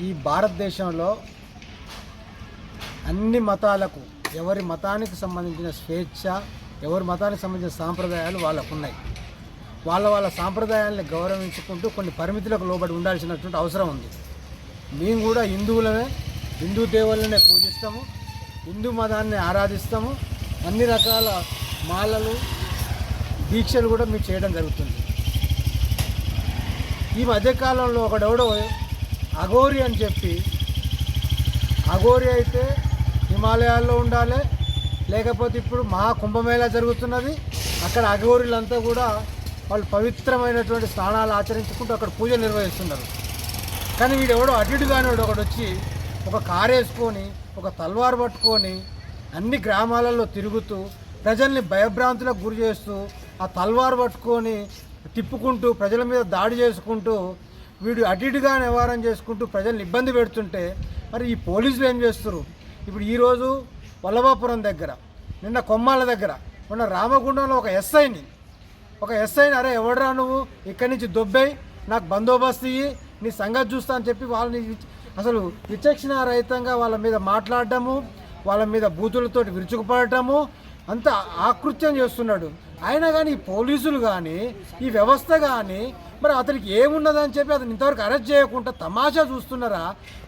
ఈ భారతదేశంలో అన్ని మతాలకు ఎవరి మతానికి సంబంధించిన స్వేచ్ఛ, ఎవరి మతానికి సంబంధించిన సాంప్రదాయాలు వాళ్ళకు ఉన్నాయి. వాళ్ళ సాంప్రదాయాలను గౌరవించుకుంటూ కొన్ని పరిమితులకు లోబడి ఉండాల్సినటువంటి అవసరం ఉంది. మేము కూడా హిందువులమే, హిందూ దేవుళ్ళనే పూజిస్తాము, హిందూ మతాన్ని ఆరాధిస్తాము. అన్ని రకాల మాలలు, దీక్షలు కూడా మేము చేయడం జరుగుతుంది. ఈ మధ్యకాలంలో ఒకడెవడో అఘోరి అని చెప్పి, అఘోరి అయితే హిమాలయాల్లో ఉండాలి, లేకపోతే ఇప్పుడు మహాకుంభమేళా జరుగుతున్నది, అక్కడ అఘోరీలంతా కూడా వాళ్ళు పవిత్రమైనటువంటి స్నానాలు ఆచరించుకుంటూ అక్కడ పూజలు నిర్వహిస్తున్నారు. కానీ వీడెవడో అటుగానే ఒకడు వచ్చి ఒక కారు వేసుకొని, ఒక తల్వారు పట్టుకొని అన్ని గ్రామాలలో తిరుగుతూ ప్రజల్ని భయభ్రాంతులకు గురి చేస్తూ ఆ తల్వారు పట్టుకొని తిప్పుకుంటూ ప్రజల మీద దాడి చేసుకుంటూ వీడు అటుగా నివారణ చేసుకుంటూ ప్రజల్ని ఇబ్బంది పెడుతుంటే మరి ఈ పోలీసులు ఏం చేస్తారు? ఇప్పుడు ఈరోజు వల్లభాపురం దగ్గర, నిన్న కొమ్మాల దగ్గర, మొన్న రామగుండంలో ఒక ఎస్ఐని అరే ఎవడరా నువ్వు, ఇక్కడి నుంచి దొబ్బేయి, నాకు బందోబస్తు ఇయ్యి, నీ సంగతి చూస్తా అని చెప్పి వాళ్ళని అసలు విచక్షణారహితంగా వాళ్ళ మీద మాట్లాడటము, వాళ్ళ మీద బూతులతోటి విరుచుకుపడటము, అంత ఆకృత్యం చేస్తున్నాడు. అయినా కానీ ఈ పోలీసులు కానీ ఈ వ్యవస్థ కానీ మరి అతనికి ఏమున్నదని చెప్పి అతను ఇంతవరకు అరెస్ట్ చేయకుండా తమాషా చూస్తున్నారా?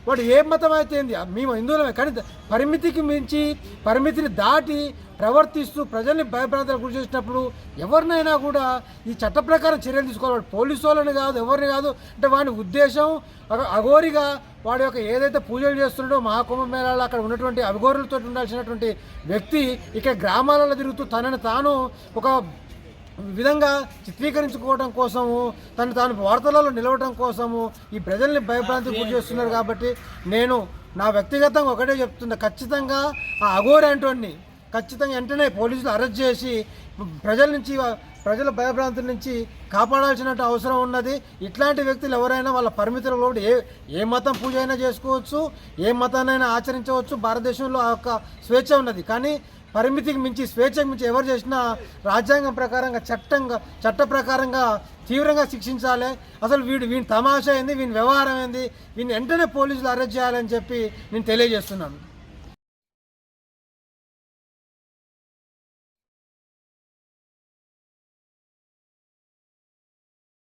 వాడు ఏ మతం అయితే ఏంది, మేము హిందువులమే, కానీ పరిమితికి మించి పరిమితిని దాటి ప్రవర్తిస్తూ ప్రజల్ని భయభ్రాంతాలకు గురి చేసినప్పుడు ఎవరినైనా కూడా ఈ చట్ట ప్రకారం చర్యలు తీసుకోవాలి. పోలీసు వాళ్ళని కాదు, ఎవరిని కాదు. అంటే వాడి ఉద్దేశం అఘోరిగా వాడి యొక్క ఏదైతే పూజలు చేస్తున్నాడో మహాకుంభమేళాలో అక్కడ ఉన్నటువంటి అఘోరులతో ఉండాల్సినటువంటి వ్యక్తి ఇక్కడ గ్రామాలలో తిరుగుతూ తనని తాను ఒక విధంగా చిత్రీకరించుకోవడం కోసము, తాను వార్తలలో నిలవడం కోసము ఈ ప్రజల్ని భయభ్రాంతికి గురి చేస్తున్నారు. కాబట్టి నేను నా వ్యక్తిగతంగా ఒకటే చెప్తున్నా, ఖచ్చితంగా ఆ అఘోరి అంటోని ఖచ్చితంగా వెంటనే పోలీసులు అరెస్ట్ చేసి ప్రజల భయభ్రాంతుల నుంచి కాపాడాల్సిన అవసరం ఉన్నది. ఇట్లాంటి వ్యక్తులు ఎవరైనా వాళ్ళ పరిమితులలో ఏ మతం పూజ అయినా చేసుకోవచ్చు, ఏ మతాన్నైనా ఆచరించవచ్చు. భారతదేశంలో ఆ యొక్క స్వేచ్ఛ ఉన్నది. కానీ పరిమితికి మించి, స్వేచ్ఛకు మించి ఎవరు చేసినా రాజ్యాంగం ప్రకారంగా, చట్ట ప్రకారంగా తీవ్రంగా శిక్షించాలి. అసలు వీని తమాషా ఏంది, వీని వ్యవహారం ఏంది, వీని వెంటనే పోలీసులు అరెస్ట్ చేయాలని చెప్పి నేను తెలియజేస్తున్నాను.